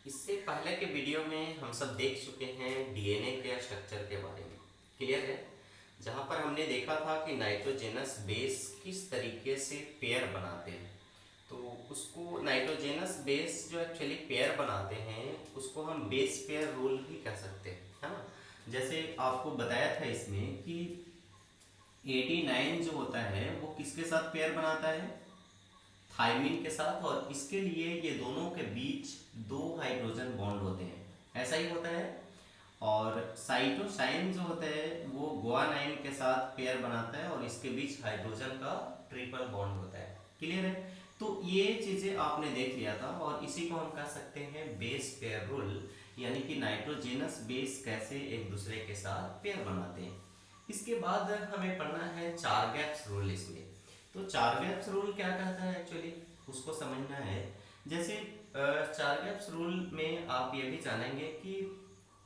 इससे पहले के वीडियो में हम सब देख चुके हैं डीएनए के स्ट्रक्चर के बारे में। क्लियर है? जहाँ पर हमने देखा था कि नाइट्रोजेनस बेस किस तरीके से पेयर बनाते हैं। तो उसको नाइट्रोजेनस बेस जो एक्चुअली पेयर बनाते हैं उसको हम बेस पेयर रूल भी कह सकते हैं, है ना। जैसे आपको बताया था इसमें कि 89 जो होता है वो किसके साथ पेयर बनाता है, थायमिन के साथ। और इसके लिए ये दोनों के बीच दो हाइड्रोजन बॉन्ड होते हैं, ऐसा ही होता है। और साइटोसाइन जो होता है वो गुआनाइन के साथ पेयर बनाता है और इसके बीच हाइड्रोजन का ट्रिपल बॉन्ड होता है। क्लियर है? तो ये चीजें आपने देख लिया था और इसी को हम कह सकते हैं बेस पेयर रूल, यानी कि नाइट्रोजेनस बेस कैसे एक दूसरे के साथ पेयर बनाते हैं। इसके बाद हमें पढ़ना है चार गैप्स रूल इसमें। तो चार गैप्स रूल क्या कहता है एक्चुअली, उसको समझना है। जैसे चार गैप्स रूल में आप ये भी जानेंगे कि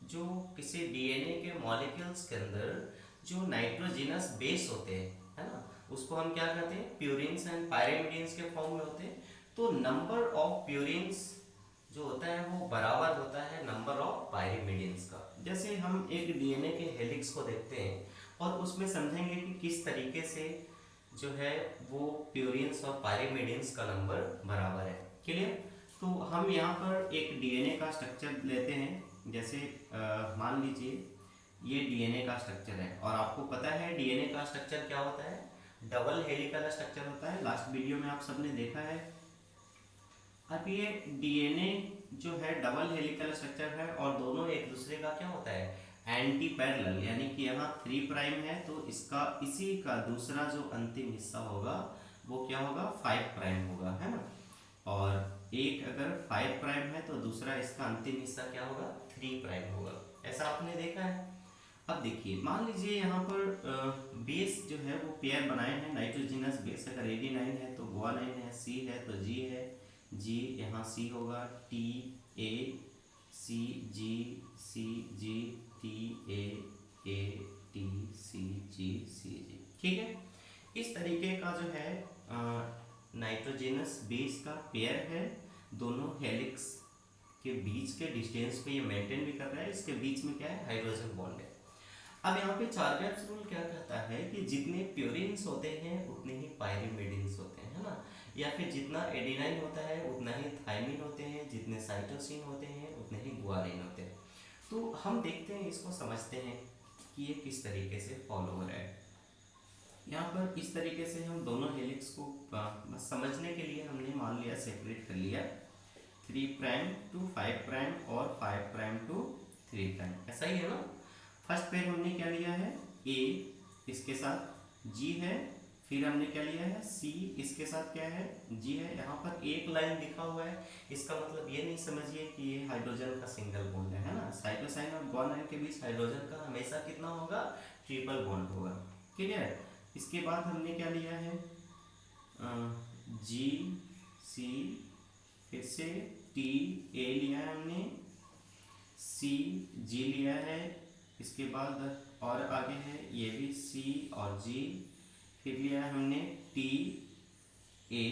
जो किसी डीएनए के मॉलिक्यूल्स के अंदर जो नाइट्रोजिनस बेस होते हैं, है ना, उसको हम क्या कहते हैं, प्यूरिन्स एंड पायरिमिडिन्स के फॉर्म में होते हैं। तो नंबर ऑफ प्यूरिन्स जो होता है वो बराबर होता है नंबर ऑफ पायरिमिडिन्स का। जैसे हम एक डीएनए के हेलिक्स को देखते हैं और उसमें समझेंगे कि किस तरीके से जो है वो प्यूरिन्स और पायरिमिडिन्स का नंबर बराबर है। क्लियर? तो हम यहाँ पर एक डीएनए का स्ट्रक्चर लेते हैं। जैसे मान लीजिए ये डीएनए का स्ट्रक्चर है और आपको पता है डीएनए का स्ट्रक्चर क्या होता है, डबल हेलिकल स्ट्रक्चर होता है। लास्ट वीडियो में आप सबने देखा है। अब ये डीएनए जो है डबल हेलिकल स्ट्रक्चर है और दोनों एक दूसरे का क्या होता है, एंटी पैरेलल, यानी कि यहाँ 3 प्राइम है तो इसका इसी का दूसरा जो अंतिम हिस्सा होगा वो क्या होगा, 5 प्राइम होगा, है ना। और एक अगर 5 प्राइम है तो दूसरा इसका अंतिम हिस्सा क्या होगा, 3 प्राइम होगा। ऐसा आपने देखा है। अब देखिए, मान लीजिए यहाँ पर बेस जो है वो पेयर बनाए हैं नाइट्रोजिनस बेस। अगर 89 है तो गुआनाइन है, सी है तो जी है, जी यहाँ सी होगा, T A C G, C G T A T C G. ठीक है? इस तरीके का जो है नाइट्रोजेनस बेस का पेयर है। दोनों हेलिक्स के बीच के डिस्टेंस को ये मेंटेन भी कर रहा है। इसके बीच में क्या है, हाइड्रोजन बॉन्ड है। अब यहाँ पे चार गैप्स रूल क्या कहता है कि जितने प्यूरिन्स होते हैं उतने ही पायरिमिडिन्स होते हैं, है ना। या फिर जितना एडिनाइन होता है उतना ही थाइमिन होते हैं, जितने साइटोसिन होते हैं उतने ही गुआनिन होते हैं। तो हम देखते हैं, इसको समझते हैं कि ये किस तरीके से फॉलो हो रहा है। यहाँ पर इस तरीके से हम दोनों हेलिक्स को बस समझने के लिए हमने मान लिया, सेपरेट कर लिया, 3 प्राइम टू 5 प्राइम और 5 प्राइम टू 3 प्राइम, ऐसा ही है ना। फर्स्ट पेयर हमने क्या लिया है, ए इसके साथ जी है, फिर हमने क्या लिया है, सी इसके साथ क्या है, जी है। यहाँ पर एक लाइन लिखा हुआ है, इसका मतलब ये नहीं समझिए कि ये हाइड्रोजन का सिंगल बॉन्ड है ना। साइटोसाइन और गुआनाइन के बीच हाइड्रोजन का हमेशा कितना होगा, ट्रिपल बॉन्ड होगा। क्लियर? इसके बाद हमने क्या लिया है, जी सी, फिर से टी ए लिया है हमने, सी जी लिया है, इसके बाद और आगे है ये भी सी और जी, फिर लिया है हमने टी ए,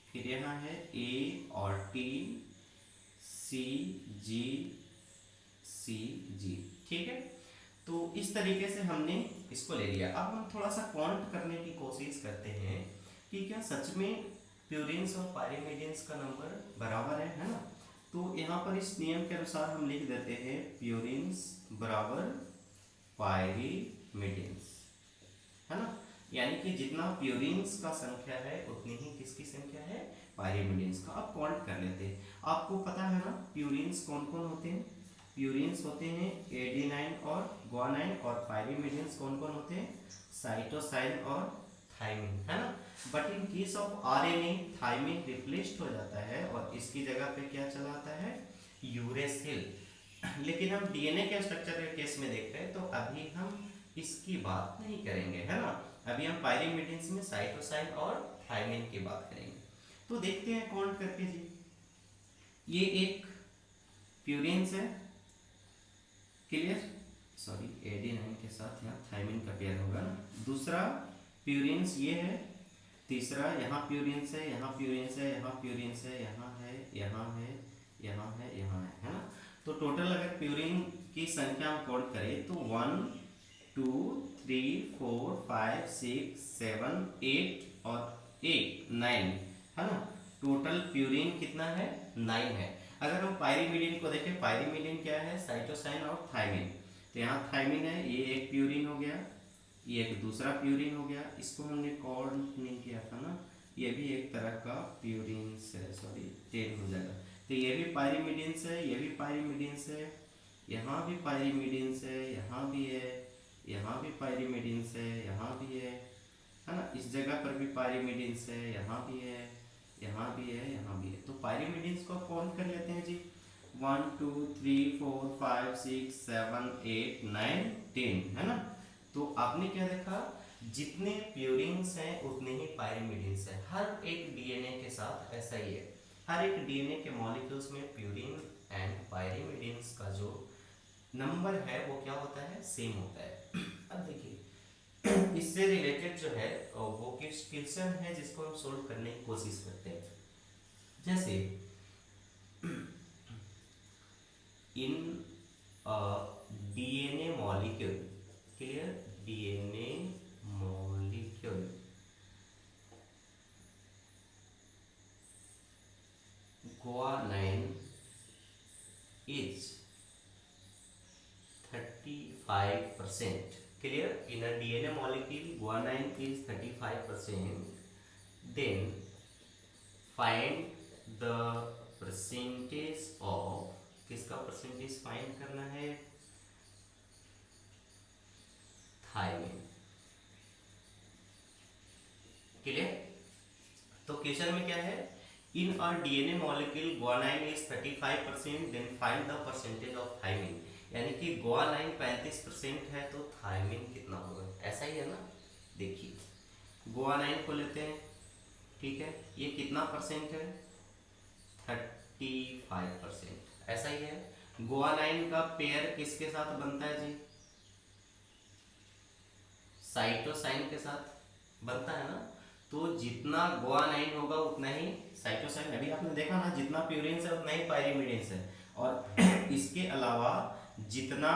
फिर यहाँ है ए और T, C G, C G. ठीक है? तो इस तरीके से हमने इसको ले लिया। अब हम थोड़ा सा काउंट करने की कोशिश करते हैं कि क्या सच में प्यूरिन्स और पायरिमिडिन्स का नंबर बराबर है ना। तो यहाँ पर इस नियम के अनुसार हम लिख देते हैं प्यूरिन्स बराबर पायरिमिडिन्स, है ना। यानी कि जितना प्यूरिन्स का संख्या है उतनी ही किसकी संख्या है, पायरिमिडिन्स का। अब काउंट कर लेते हैं। आपको पता है ना प्यूरिन्स कौन कौन होते हैं, प्यूरिन्स होते हैं एडेनाइन और गुआनाइन, और पायरिमिडिन्स कौन कौन होते हैं, साइटोसाइन और थाइमिन, है ना। But in case of RNA thymine replaced हो जाता है और इसकी जगह पे क्या चला आता है, यूरेसिल। लेकिन हम डीएनए के स्ट्रक्चर के केस में देखते हैं तो अभी हम इसकी बात नहीं करेंगे, है ना। अभी हम पायरिमिडिन्स में साइटोसाइन और थाइमिन की बात करेंगे। तो देखते हैं काउंट करके जी। ये एक प्यूरिन्स है, क्लियर, सॉरी एडेनाइन के साथ यहाँ थाइमिन का पेयर होगा ना। दूसरा प्यूरिन्स ये है, तीसरा यहाँ प्यूरिन्स है, यहाँ प्यूरिन्स है, यहाँ प्यूरिन्स है, यहाँ है, यहाँ है, यहाँ है, यहाँ की संख्या हम काउंट करें तो 1 2 3 4 5 6 7 8 और 8 9 है ना। टोटल प्यूरिन कितना है 9 है। अगर हम पायरीमिडीन को देखें, पायरीमिडीन क्या है साइटोसाइन और थायमिन। तो यहाँ थायमिन है, ये एक प्यूरिन हो गया, ये एक दूसरा प्यूरिन हो गया, इसको हमने काउंट नहीं किया था ना, ये भी एक तरह का प्यूरिन है, सॉरी 10 हो जाएगा। तो ये भी पायरीमिडीन है, ये भी पायरीमिडीन है, यहाँ भी पायरीमिडीन है, यहाँ भी है, यहाँ भी पायरीमिडीन है, यहाँ भी है ना। इस जगह पर भी पायरीमिडीन है, यहाँ भी है, यहाँ भी है, यहाँ भी है। तो पायरीमिडीन को काउंट कर लेते हैं जी। 1 2 3 4 5 6 7 8 9 10 है ना। तो आपने क्या देखा, जितने प्यूरिन्स हैं उतने ही पायरीमिडीन्स हैं। हर एक डीएनए के साथ ऐसा ही है, हर एक डीएनए के मॉलिक्यूल्स में प्यूरिन एंड पायरीमिडीन्स का जो नंबर है वो क्या होता है, सेम होता है। अब देखिए इससे रिलेटेड जो है वो क्वेश्चन है जिसको हम सोल्व करने की कोशिश करते हैं। जैसे in DNA molecule, clear, DNA molecule guanine is 35%, clear, in a DNA molecule guanine is 35%, then find the percentage of, किसका परसेंटेज फाइंड करना है, थायमिन, क्लियर। तो क्वेश्चन में क्या है, in a DNA molecule guanine is 35%, then find the percentage of thymine, यानी कि guanine 35% है तो थायमिन कितना होगा, ऐसा ही है ना। देखिए guanine को लेते हैं, ठीक है, ये कितना परसेंट है 35%, ऐसा ही है। गुआनाइन का पेयर किसके साथ बनता है जी, साइटोसाइन के साथ बनता है ना। तो जितना गुआनाइन होगा उतना ही साइटोसाइन, अभी आपने देखा ना, जितना प्यूरिन है उतना ही पायरीमिडीन है। और इसके अलावा जितना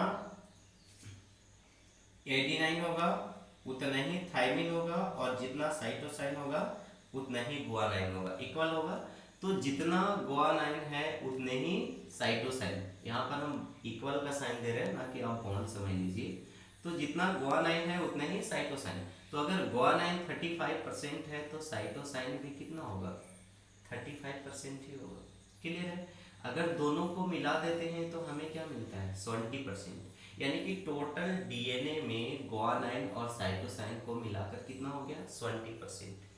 एडेनाइन होगा उतना ही थायमिन होगा, और जितना साइटोसाइन होगा उतना ही गुआनाइन होगा, इक्वल होगा। तो जितना गुआनाइन है उतने ही साइटोसाइन, यहाँ पर हम इक्वल का साइन दे रहे हैं ना कि आप बॉन्ड समझ लीजिए। तो जितना गुआनाइन है उतना ही साइटोसाइन। तो अगर गुआनाइन 35% है तो साइटोसाइन भी कितना होगा 35% ही होगा, क्लियर है। अगर दोनों को मिला देते हैं तो हमें क्या मिलता है 20%, यानी कि टोटल डीएनए में गुआनाइन और साइटोसाइन को मिलाकर कितना हो गया 20%।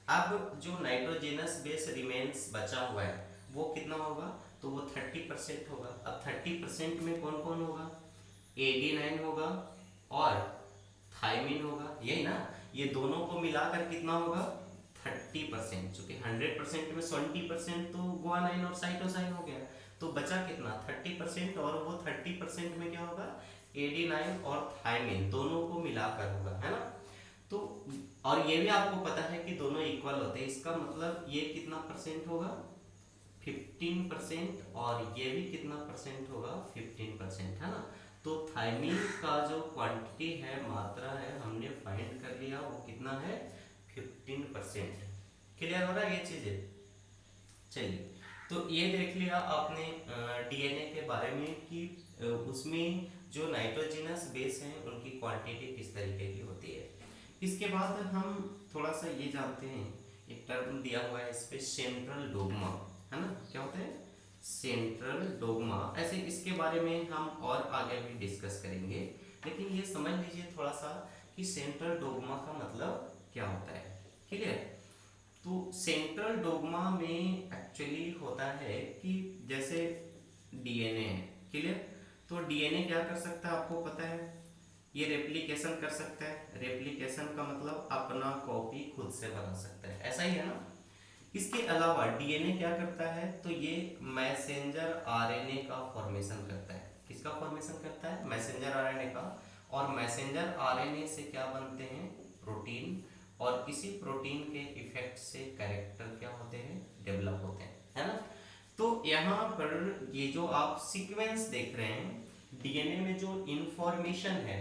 अब जो नाइट्रोजेनस बेस रिमेन्स बचा हुआ है वो कितना होगा, तो वो 30% होगा। अब 30% में कौन कौन होगा, एडेनाइन होगा और थायमिन होगा, यही ना। ये दोनों को मिलाकर कितना होगा 30%, चूंकि 100% में 20% तो गुआनाइन और साइटोसाइन हो गया, तो बचा कितना 30%, और वो 30% में क्या होगा एडेनाइन और थायमिन दोनों को मिलाकर होगा, है ना। तो और ये भी आपको पता है कि दोनों इक्वल होते हैं, इसका मतलब ये कितना परसेंट होगा 15%, और ये भी कितना परसेंट होगा 15%, है ना। तो थायमिन का जो क्वांटिटी है, मात्रा है, हमने फाइंड कर लिया, वो कितना है 15%। क्लियर हो रहा है ये चीजें। चलिए, तो ये देख लिया आपने डीएनए के बारे में कि उसमें जो नाइट्रोजनस बेस हैं उनकी क्वांटिटी किस तरीके की होती है। इसके बाद हम थोड़ा सा ये जानते हैं, एक टर्म दिया हुआ है इस पे सेंट्रल डोग्मा, है ना। क्या होता है सेंट्रल डोग्मा, ऐसे इसके बारे में हम और आगे भी डिस्कस करेंगे, लेकिन ये समझ लीजिए थोड़ा सा कि सेंट्रल डोग्मा का मतलब क्या होता है, क्लियर। तो सेंट्रल डोग्मा में एक्चुअली होता है कि जैसे डीएनए है, क्लियर। तो डीएनए क्या कर सकता है आपको पता है, ये रेप्लिकेशन कर सकता है। रेप्लिकेशन का मतलब अपना कॉपी खुद से बना सकता है, ऐसा ही है ना। इसके अलावा डीएनए क्या करता है, तो ये मैसेंजर आरएनए का फॉर्मेशन करता है। किसका फॉर्मेशन करता है मैसेंजर आरएनए का। और मैसेंजर आरएनए से क्या बनते हैं प्रोटीन, और किसी प्रोटीन के इफेक्ट से कैरेक्टर क्या होते हैं डेवलप होते हैं, है ना। तो यहाँ पर ये जो आप सीक्वेंस देख रहे हैं, डीएनए में जो इंफॉर्मेशन है,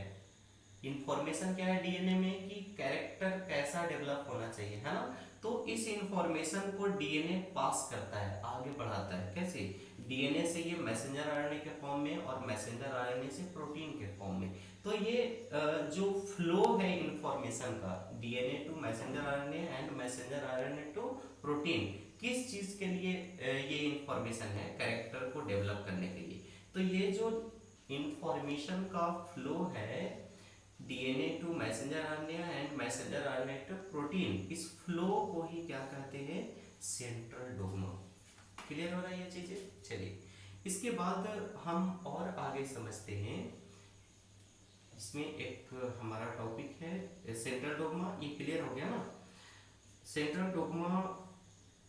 इंफॉर्मेशन क्या है डीएनए में कि कैरेक्टर कैसा डेवलप होना चाहिए, है ना। तो इस इंफॉर्मेशन को डीएनए पास करता है, आगे बढ़ाता है। कैसे? डीएनए से ये मैसेंजर आरएनए के फॉर्म में और मैसेंजर आरएनए से प्रोटीन के फॉर्म में। तो ये जो फ्लो है इंफॉर्मेशन का, DNA to messenger RNA and messenger RNA to protein, किस चीज के लिए ये इंफॉर्मेशन है? कैरेक्टर को डेवलप करने के लिए। तो ये जो इंफॉर्मेशन का फ्लो है DNA to messenger RNA and messenger RNA to protein, इस फ्लो को ही क्या कहते हैं? Central dogma. क्लियर हो रहा है ये चीजें? चलिए इसके बाद हम और आगे समझते हैं। इसमें एक हमारा टॉपिक है सेंट्रल डोग्मा, ये क्लियर हो गया ना। सेंट्रल डोग्मा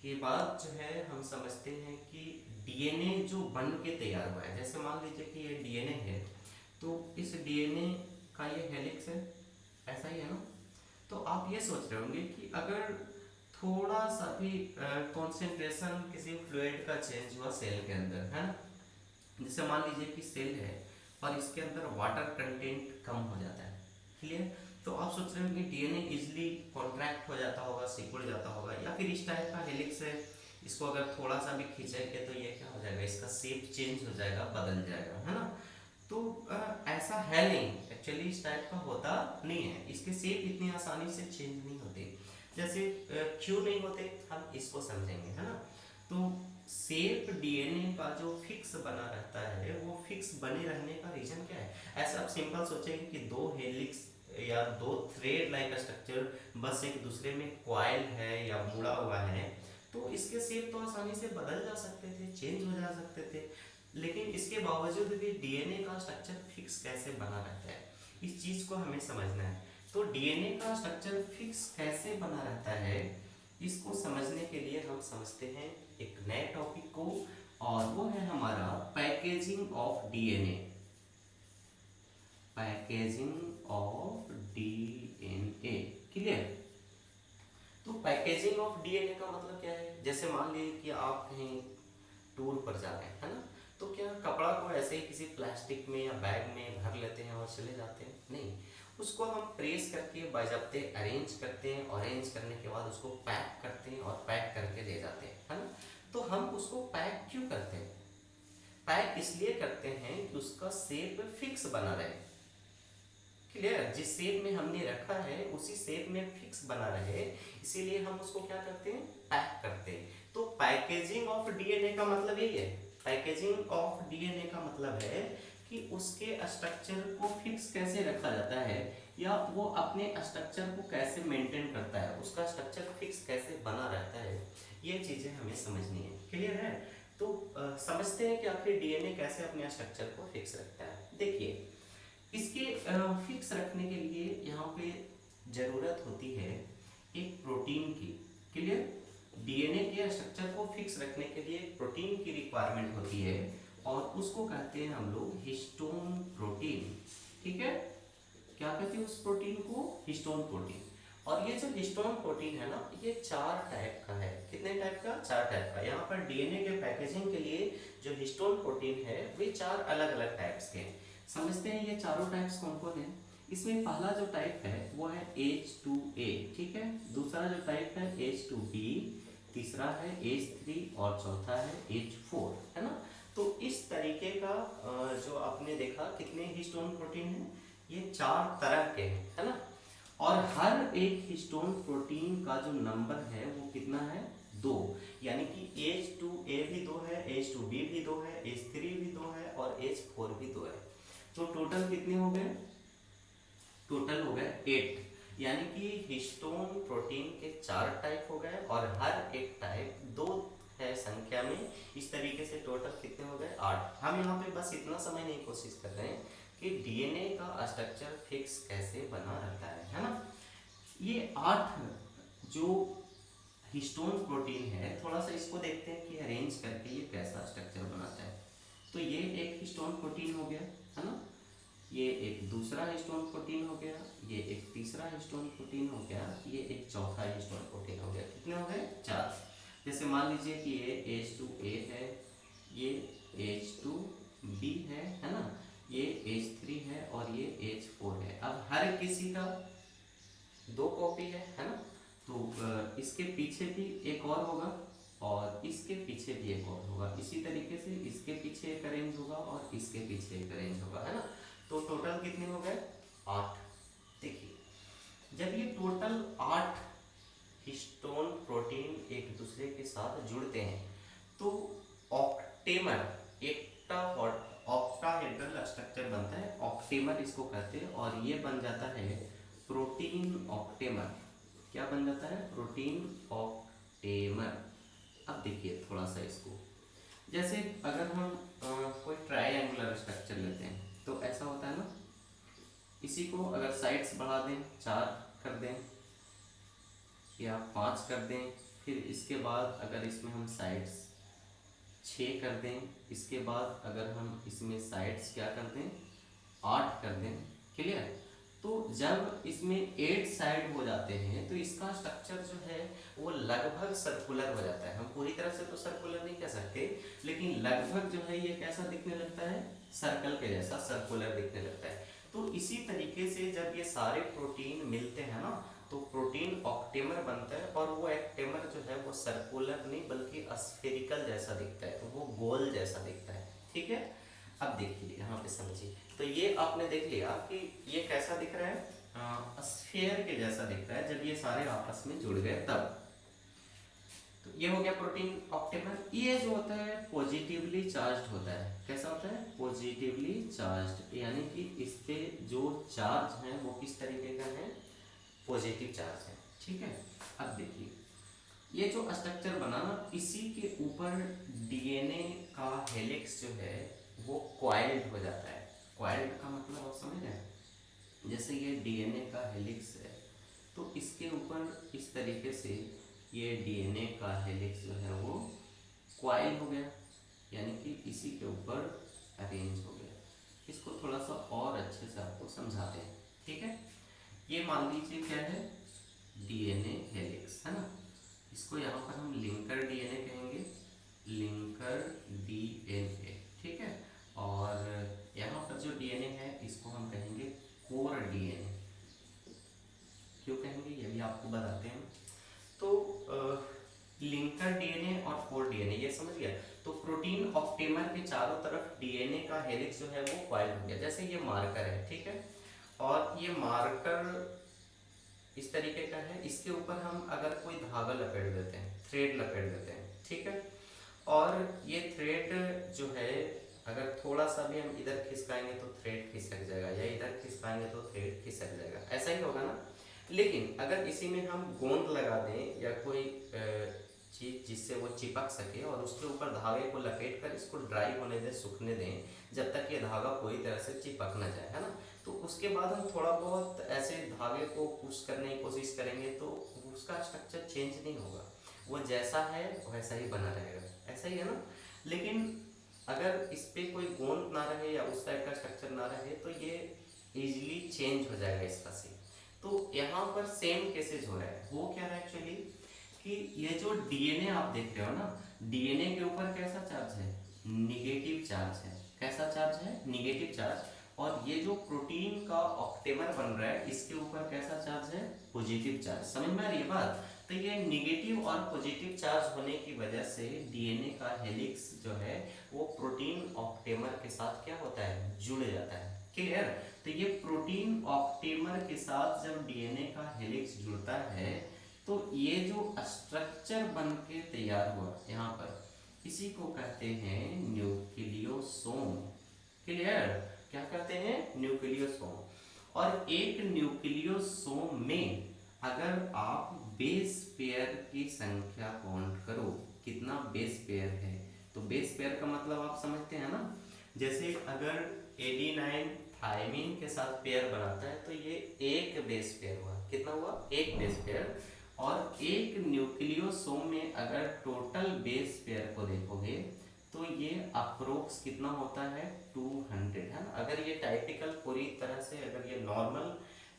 के बाद जो है हम समझते हैं कि डीएनए जो बन के तैयार हुआ है, जैसे मान लीजिए कि ये डीएनए है, तो इस डीएनए का ये हेलिक्स है, ऐसा ही है ना। तो आप ये सोच रहे होंगे कि अगर थोड़ा सा भी कंसंट्रेशन किसी फ्लूइड का चेंज हुआ सेल के अंदर, है ना, जैसे मान लीजिए कि सेल है और इसके अंदर वाटर कंटेंट कम हो जाता है, क्लियर। तो आप सोच रहे हो कि डीएनए इजिली कॉन्ट्रैक्ट हो जाता होगा, सिकुड़ जाता होगा, या फिर इस टाइप का हेलिक्स है, इसको अगर थोड़ा सा भी खींचेंगे तो ये क्या हो जाएगा? इसका शेप चेंज हो जाएगा, बदल जाएगा, है ना। तो ऐसा है नहीं, एक्चुअली इस टाइप का होता नहीं है, इसके शेप इतनी आसानी से चेंज नहीं होते। जैसे क्यों नहीं होते हम इसको समझेंगे, है ना। तो शेप डीएनए का जो फिक्स बना रहता है, वो फिक्स बने रहने का रीजन क्या है? ऐसा आप सिंपल सोचेंगे कि दो हेलिक्स या दो थ्रेड लाइक स्ट्रक्चर बस एक दूसरे में कॉइल है या मुड़ा हुआ है, तो इसके शेप तो आसानी से बदल जा सकते थे, चेंज हो जा सकते थे, लेकिन इसके बावजूद भी डीएनए का स्ट्रक्चर फिक्स कैसे बना रहता है, इस चीज को हमें समझना है। तो डीएनए का स्ट्रक्चर फिक्स कैसे बना रहता है, इसको समझने के लिए हम समझते हैं एक नए टॉपिक को, और वो है हमारा packaging of DNA. Packaging of DNA, clear. तो पैकेजिंग ऑफ डीएनए का मतलब क्या है? जैसे मान लीजिए कि आप कहीं टूर पर जा रहे हैं, है ना, तो क्या कपड़ा को ऐसे ही किसी प्लास्टिक में या बैग में भर लेते हैं और चले जाते हैं? नहीं, उसको हम प्रेस करके बाज़ाब्ते अरेंज करते हैं, अरेंज करने के बाद उसको पैक करते हैं और पैक करके ले जाते हैं, है ना। तो हम उसको पैक क्यों करते हैं? पैक इसलिए करते हैं कि उसका शेप फिक्स बना रहे, क्लियर। जिस शेप में हमने रखा है उसी शेप में फिक्स बना रहे, इसीलिए हम उसको क्या करते हैं? पैक करते हैं। तो पैकेजिंग ऑफ डीएनए का मतलब यही है। पैकेजिंग ऑफ डीएनए का मतलब है कि उसके स्ट्रक्चर को फिक्स कैसे रखा जाता है, या वो अपने स्ट्रक्चर को कैसे मेंटेन करता है, उसका स्ट्रक्चर फिक्स कैसे बना रहता है, ये चीजें हमें समझनी है, क्लियर है। तो समझते हैं कि आखिर डीएनए कैसे अपने स्ट्रक्चर को फिक्स रखता है। देखिए इसके फिक्स रखने के लिए यहाँ पे जरूरत होती है एक प्रोटीन की, क्लियर। डीएनए के स्ट्रक्चर को फिक्स रखने के लिए प्रोटीन की रिक्वायरमेंट होती है, और उसको कहते हैं हम लोग हिस्टोन प्रोटीन, ठीक है। क्या कहते हैं उस प्रोटीन को? Histone protein. और ये जो हिस्टोन प्रोटीन है ना, ये 4 टाइप का है। कितने टाइप का? 4 टाइप का। यहाँ पर डीएनए के पैकेजिंग के लिए जो हिस्टोन प्रोटीन है वे 4 अलग अलग टाइप्स के हैं। समझते हैं ये चारों टाइप्स कौन कौन है। इसमें पहला जो टाइप है वो है H2A, ठीक है। दूसरा जो टाइप है H2B, तीसरा है H3 और चौथा है H4, है ना। तो इस तरीके का जो आपने देखा कितने हिस्टोन प्रोटीन है, ये 4 तरह के हैं, है ना। और हर एक हिस्टोन प्रोटीन का जो नंबर है वो कितना है? 2, यानी कि H2A भी 2 है, H2B भी 2 है, H3 भी 2 है और H4 भी 2 है। तो टोटल कितने हो गए? टोटल हो गए 8, यानी कि हिस्टोन प्रोटीन के 4 टाइप हो गए और हर एक टाइप 2 है संख्या में। इस तरीके से टोटल कितने हो गए? 8। हम यहाँ पे बस इतना समझने की कोशिश कर रहे हैं कि डीएनए का स्ट्रक्चर फिक्स कैसे बना रहता है ना। ये 8 जो हिस्टोन प्रोटीन है, थोड़ा सा इसको देखते हैं कि अरेंज करके ये कैसा स्ट्रक्चर बनाता है। तो ये एक हिस्टोन प्रोटीन हो गया, है ना। ये एक दूसरा हिस्टोन प्रोटीन हो गया, ये एक तीसरा हिस्टोन प्रोटीन हो गया, ये एक चौथा हिस्टोन प्रोटीन हो गया। कितने हो गए? 4। जैसे मान लीजिए कि ये H2A है, ये H2B है ना, H3 है और ये H4 है। अब हर किसी का 2 कॉपी है ना, तो इसके पीछे भी एक और होगा और इसके पीछे भी एक और होगा। इसी तरीके से इसके पीछे एक अरेंज होगा और इसके पीछे एक अरेंज होगा, है ना। तो टोटल कितने हो गए? 8। देखिए जब ये टोटल 8 हिस्टोन प्रोटीन एक दूसरे के साथ जुड़ते हैं तो ऑक्टेमर ऑक्टाहेड्रल स्ट्रक्चर बनता है, ऑक्टेमर इसको कहते हैं। और ये बन जाता है प्रोटीन ऑक्टेमर। क्या बन जाता है? Protein octamer. अब देखिए थोड़ा सा इसको, जैसे अगर हम कोई ट्रायंगुलर स्ट्रक्चर लेते हैं तो ऐसा होता है ना, इसी को अगर साइड्स बढ़ा दें, 4 कर दें या 5 कर दें, फिर इसके बाद अगर इसमें हम साइड्स 6 कर दें, इसके बाद अगर हम इसमें साइड्स क्या कर दें, 8 कर दें, क्लियर। तो जब इसमें 8 साइड हो जाते हैं तो इसका स्ट्रक्चर जो है वो लगभग सर्कुलर हो जाता है। हम पूरी तरह से तो सर्कुलर नहीं कह सकते, लेकिन लगभग जो है ये कैसा दिखने लगता है, सर्कल के जैसा, सर्कुलर दिखने लगता है। तो इसी तरीके से जब ये सारे प्रोटीन मिलते हैं ना तो प्रोटीन ऑक्टेमर बनता है और वो एक्टेमर जो है वो सर्कुलर नहीं बल्कि स्फेरिकल जैसा दिखता है, वो गोल जैसा दिखता है, ठीक है। अब देखिए यहाँ पे समझिए, तो ये आपने देख लिया कि ये कैसा दिख रहा है, स्फीयर के जैसा दिखता है जब ये सारे आपस में जुड़ गए तब। तो ये हो गया प्रोटीन ऑक्टेमर। ये जो होता है पॉजिटिवली चार्ज होता है। कैसा होता है? पॉजिटिवली चार्ज, यानी कि इस पे जो चार्ज है वो किस तरीके का है, पॉजिटिव चार्ज है, ठीक है। अब देखिए ये जो स्ट्रक्चर बना ना, इसी के ऊपर डीएनए का हेलिक्स जो है वो क्वाइल्ड हो जाता है। क्वाइल्ड का मतलब आप समझ रहे हैं, जैसे ये डीएनए का हेलिक्स है तो इसके ऊपर इस तरीके से ये डीएनए का हेलिक्स जो है वो क्वाइल हो गया, यानी कि इसी के ऊपर अरेंज हो गया। इसको थोड़ा सा और अच्छे से आपको समझाते हैं, ठीक है। ये मान लीजिए क्या है, डीएनए हेलिक्स है ना, इसको यहाँ पर हम लिंकर डीएनए कहेंगे, लिंकर डीएनए, ठीक है। और यहाँ पर जो डीएनए है इसको हम कहेंगे कोर डीएनए। क्यों कहेंगे ये भी आपको बताते हैं। तो लिंकर डीएनए और कोर डीएनए ये समझ गया। तो प्रोटीन ऑक्टेमर के चारों तरफ डीएनए का हेलिक्स जो है वो क्वाइल हो गया। जैसे ये मार्कर है, ठीक है, और ये मार्कर इस तरीके का है, इसके ऊपर हम अगर कोई धागा लपेट देते हैं, थ्रेड लपेट देते हैं, ठीक है, और ये थ्रेड जो है अगर थोड़ा सा भी हम इधर खिसकाएंगे तो थ्रेड खिसक जाएगा, या इधर खिसकाएंगे तो थ्रेड खिसक जाएगा, ऐसा ही होगा ना। लेकिन अगर इसी में हम गोंद लगा दें या कोई चीज़ जिससे वो चिपक सके और उसके ऊपर धागे को लपेट कर इसको ड्राई होने दें, सूखने दें, जब तक ये धागा पूरी तरह से चिपक न जाए, है ना। तो उसके बाद हम थोड़ा बहुत ऐसे धागे को पुश करने की कोशिश करेंगे तो उसका स्ट्रक्चर चेंज नहीं होगा, वो जैसा है वैसा ही बना रहेगा, ऐसा ही है ना। लेकिन अगर इस पर कोई गोंद ना रहे या उस टाइप का स्ट्रक्चर ना रहे तो ये इजीली चेंज हो जाएगा इसका से। तो यहाँ पर सेम केसेज हो रहा है। वो क्या है एक्चुअली कि ये जो डीएनए आप देख रहे हो ना, डीएनए के ऊपर कैसा चार्ज है, निगेटिव चार्ज है। कैसा चार्ज है, निगेटिव चार्ज। और ये जो प्रोटीन का ऑक्टेमर बन रहा है इसके ऊपर कैसा चार्ज है, पॉजिटिव चार्ज। समझ में आ रही है बात। तो ये निगेटिव और पॉजिटिव चार्ज होने की वजह से डीएनए का हेलिक्स जो है वो प्रोटीन ऑक्टेमर के साथ क्या होता है, जुड़ जाता है, क्लियर। तो ये प्रोटीन ऑक्टेमर के साथ जब डीएनए का हेलिक्स जुड़ता है तो ये जो स्ट्रक्चर बन के तैयार हुआ यहाँ पर, इसी को कहते हैं न्यूक्लियोसोम, क्लियर। क्या कहते हैं, न्यूक्लियोसोम। और एक न्यूक्लियोसोम में अगर आप बेस पेयर की संख्या काउंट करो, कितना बेस पेयर है, तो बेस पेयर का मतलब आप समझते हैं ना। जैसे अगर एडेनाइन थायमिन के साथ पेयर बनाता है तो ये एक बेस पेयर हुआ, कितना हुआ, एक बेस पेयर। और एक न्यूक्लियोसोम में अगर टोटल बेस पेयर को देखोगे तो ये अप्रोक्स कितना होता है, 200, है ना। अगर ये टाइपिकल पूरी तरह से अगर ये नॉर्मल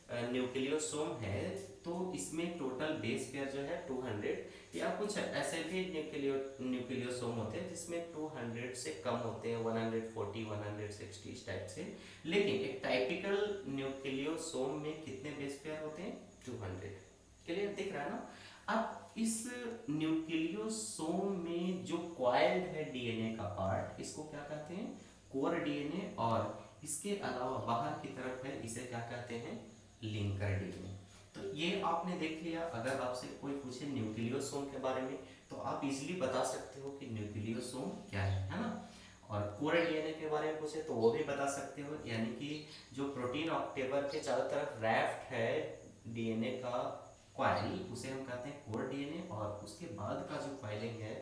न्यूक्लियोसोम है तो इसमें टोटल बेस पेयर जो है 200, या कुछ ऐसे भी न्यूक्लियोसोम होते हैं जिसमें 200 से कम होते हैं, 140 160 इस टाइप से। लेकिन एक टाइपिकल न्यूक्लियोसोम में कितने बेस पेयर होते हैं? 200। क्लियर दिख रहा है ना? अब इस न्यूक्लियोसोम में जो कॉइल्ड है डीएनए का पार्ट, इसको क्या कहते हैं? Core DNA. और इसके अलावा बाहर की तरफ है, इसे क्या कहते हैं? Linker DNA. तो ये आपने देख लिया। अगर आपसे कोई पूछे न्यूक्लियोसोम के बारे में तो आप इजीली बता सकते हो कि न्यूक्लियोसोम क्या है ना? और कोर डीएनए के बारे में पूछे तो वो भी बता सकते हो, यानी कि जो प्रोटीन ऑक्टेवर के चारों तरफ रैफ्ट है डीएनए का कॉइल, उसे हम कहते हैं कोर डीएनए, और उसके बाद का जो कॉइलिंग है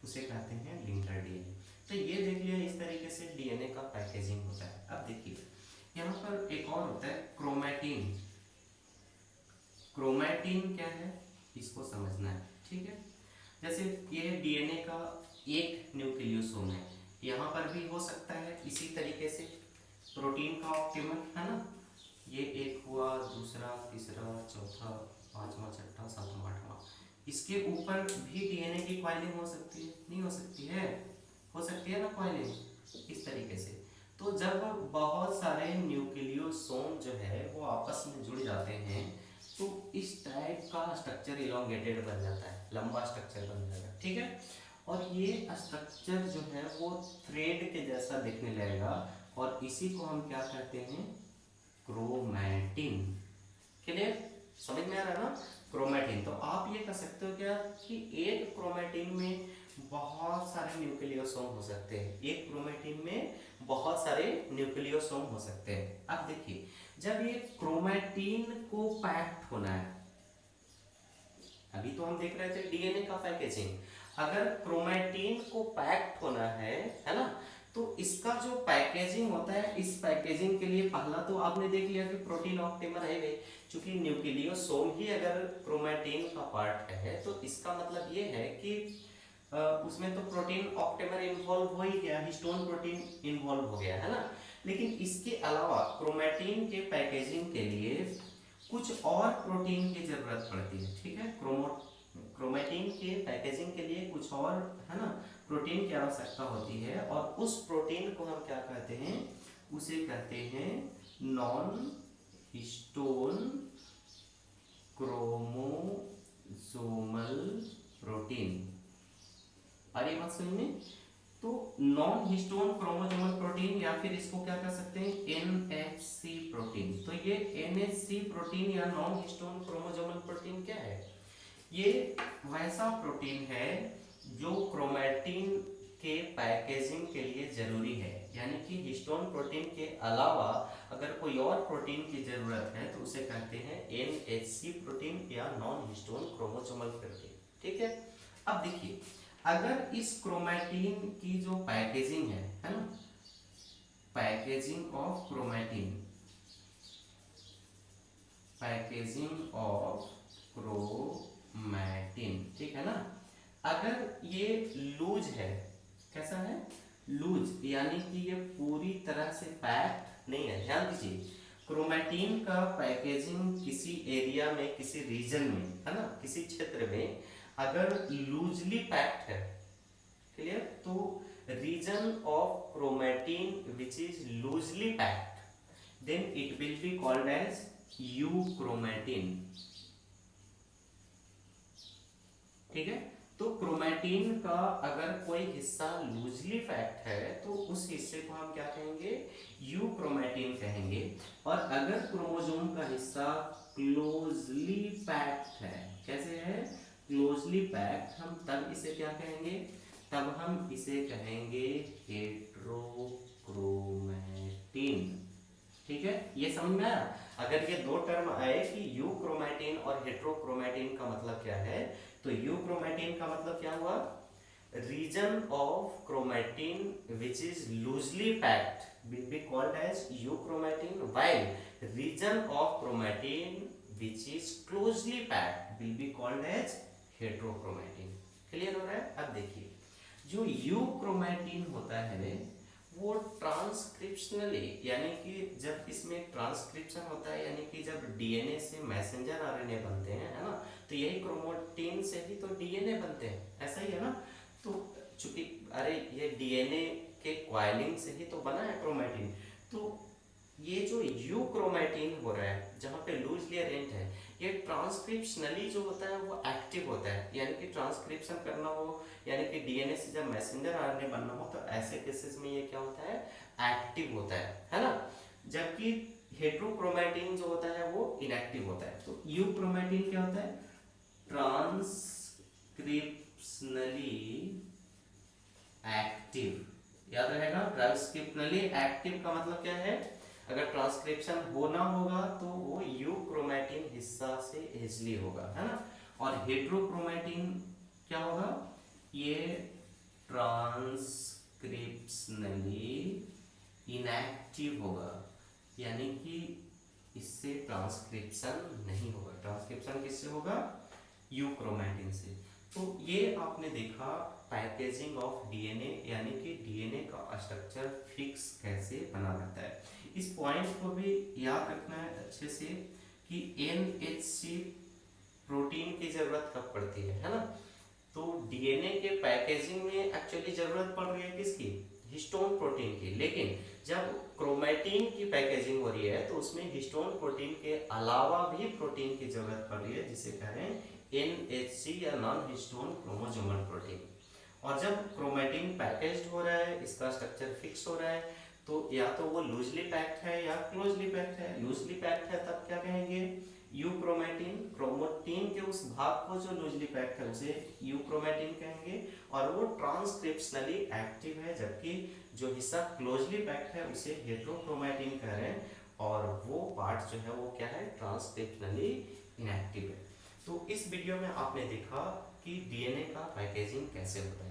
उसे कहते हैं लिंकर डीएनए। तो ये देख लिया, इस तरीके से डीएनए का पैकेजिंग होता है। अब देखिए यहाँ पर एक और होता है क्रोमैटिन। क्रोमैटिन क्या है इसको समझना है, ठीक है? जैसे ये डीएनए का एक न्यूक्लियोसोम है, यहाँ पर भी हो सकता है इसी तरीके से प्रोटीन का ऑप्टिमल, है ना? ये एक हुआ, दूसरा, तीसरा, चौथा, पांचवा, छठा, सातवां, आठवां। इसके ऊपर भी डीएनए की कॉइलिंग हो सकती है? नहीं हो सकती है? हो सकती है ना कॉइलिंग इस तरीके से। तो जब बहुत सारे न्यूक्लियोसोम जो है वो आपस में जुड़ जाते हैं तो इस टाइप का स्ट्रक्चर इलोंगेटेड बन जाता है, लंबा स्ट्रक्चर बन जाएगा, ठीक है? और ये स्ट्रक्चर जो है वो थ्रेड के जैसा दिखने लगेगा, और इसी को हम क्या कहते हैं? क्रोमैटिन। क्लियर? समझ में आ रहा है ना? क्रोमैटिन। तो आप ये कह सकते हो क्या कि एक क्रोमैटिन में बहुत सारे न्यूक्लियोसोम हो सकते हैं, एक क्रोमैटिन में बहुत सारे न्यूक्लियोसोम हो सकते हैं। अब देखिए जब ये क्रोमैटिन को पैक्ड होना है, अभी तो हम देख रहे थे डीएनए का पैकेजिंग, अगर क्रोमैटिन को पैक्ड होना है ना, तो इसका जो पैकेजिंग होता है, इस पैकेजिंग के लिए पहला तो आपने देख लिया कि प्रोटीन ऑक्टेमर है वे, चूंकि न्यूक्लियोसोम ही अगर क्रोमैटिन का पार्ट है तो इसका मतलब ये है कि उसमें तो प्रोटीन ऑक्टेमर इन्वॉल्व हो ही गया, हिस्टोन प्रोटीन इन्वॉल्व हो गया, है ना? लेकिन इसके अलावा क्रोमैटिन के पैकेजिंग के लिए कुछ और प्रोटीन की जरूरत पड़ती है, ठीक है? क्रोमैटिन के पैकेजिंग के लिए कुछ और, है ना, प्रोटीन की आवश्यकता होती है, और उस प्रोटीन को हम क्या कहते हैं? उसे कहते हैं नॉन हिस्टोन क्रोमोसोमल प्रोटीन। अरे बात समझ में? तो नॉन हिस्टोन क्रोमोसोमल प्रोटीन, या फिर इसको क्या कह सकते हैं? NHC protein. तो ये एनएचसी प्रोटीन या नॉन हिस्टोन क्रोमोसोमल प्रोटीन क्या है? ये वैसा प्रोटीन है जो क्रोमैटिन के पैकेजिंग के लिए जरूरी है, यानी कि हिस्टोन प्रोटीन के अलावा अगर कोई और प्रोटीन की जरूरत है तो उसे कहते हैं एनएचसी प्रोटीन या नॉन हिस्टोन क्रोमोसोमल प्रोटीन, ठीक है? अब देखिए अगर इस क्रोमैटिन की जो पैकेजिंग है ना, packaging of chromatin, packaging of chromatin, ठीक है ना? अगर ये लूज है, कैसा है? लूज, यानी कि ये पूरी तरह से पैक्ड नहीं है। ध्यान दीजिए क्रोमैटिन का पैकेजिंग किसी एरिया में, किसी रीजन में, है ना, किसी क्षेत्र में अगर लूजली पैक्ड है, क्लियर? तो region of chromatin which is loosely packed, then it will be called as euchromatin, ठीक है? तो क्रोमैटिन का अगर कोई हिस्सा लूजली पैक्ड है तो उस हिस्से को हम क्या कहेंगे? यूक्रोमैटिन कहेंगे। और अगर क्रोमोसोम का हिस्सा क्लोजली पैक्ड है, कैसे है? क्लोजली पैक्ड, हम तब इसे क्या कहेंगे? तब हम इसे कहेंगे हेट्रोक्रोमैटिन, ठीक है? ये समझ में आया? अगर ये दो टर्म आए कि यूक्रोमैटिन और हेट्रोक्रोमैटिन का मतलब क्या है, तो यूक्रोमैटिन का मतलब क्या हुआ? Region of chromatin which is loosely packed will be called as euchromatin, while region of chromatin which is closely packed will be called as heterochromatin. Clear हो रहा है? अब देखिए जो यूक्रोमैटिन होता है वो ट्रांस ट्रांसक्रिप्शनली यानी कि जब इसमें ट्रांसक्रिप्शन होता है, यानी कि जब डीएनए से मैसेंजर आरएनए बनते हैं, है ना, तो यही क्रोमोटीन से ही तो डीएनए बनते हैं, ऐसा ही है ना। तो चूंकि अरे ये डीएनए के क्वाइलिंग से ही तो बना है क्रोमेटिन, तो ये जो यू क्रोमेटिन हो रहा है जहाँ पे लूजली अरेंज्ड है, ये ट्रांसक्रिप्शनली जो होता है वो एक्टिव होता है, यानी कि ट्रांसक्रिप्शन करना हो, यानी कि डीएनए से जब मैसेंजर आरएनए बनना हो, तो ऐसे केसेस में ये क्या होता है, एक्टिव होता है ना। जबकि हेट्रोक्रोमेटिन जो होता है वो इनएक्टिव होता है। तो यू क्रोमेटिन क्या होता है, ट्रांसक्रिप्शनली एक्टिव, याद रहेगा, ट्रांसक्रिप्शनली एक्टिव का मतलब क्या है, अगर ट्रांसक्रिप्शन होना होगा तो वो यू क्रोमेटिन हिस्सा से इजली होगा, है ना। और हेट्रोक्रोमेटिन क्या होगा, ये ट्रांसक्रिप्शनली इनएक्टिव होगा, यानी कि इससे ट्रांसक्रिप्शन नहीं होगा। ट्रांसक्रिप्शन किससे होगा, यू क्रोमेटिन से। तो ये आपने देखा पैकेजिंग ऑफ डीएनए, यानी कि डीएनए का स्ट्रक्चर फिक्स कैसे बना रहता है। इस पॉइंट को भी याद रखना है अच्छे से कि एनएचसी प्रोटीन की जरूरत कब पड़ती है ना। तो डीएनए के पैकेजिंग में एक्चुअली जरूरत पड़ रही है किसकी, हिस्टोन प्रोटीन की, लेकिन जब क्रोमेटिन की पैकेजिंग हो रही है तो उसमें हिस्टोन प्रोटीन के अलावा भी प्रोटीन की जरूरत पड़ रही है, जिसे कह रहे हैं एनएचसी या नॉन हिस्टोन क्रोमोसोमल प्रोटीन। और जब क्रोमेटिन पैकेज्ड हो रहा है, इसका स्ट्रक्चर फिक्स हो रहा है, तो या तो वो लूजली पैक्ड है या क्लोजली पैक्ड है। लूजली पैक्ड है तब क्या कहेंगे, यू क्रोमेटिन, क्रोमोटीन के उस भाग को जो लूजली पैक्ड है उसे यू क्रोमेटिन कहेंगे, और वो ट्रांसक्रिप्शनली एक्टिव है, जबकि जो हिस्सा क्लोजली पैक्ड है उसे हेट्रोक्रोमेटिन कह रहे हैं, और वो पार्ट जो है वो क्या है, ट्रांसक्रिप्शनली इनएक्टिव है। तो इस वीडियो में आपने देखा कि डीएनए का पैकेजिंग कैसे होता है।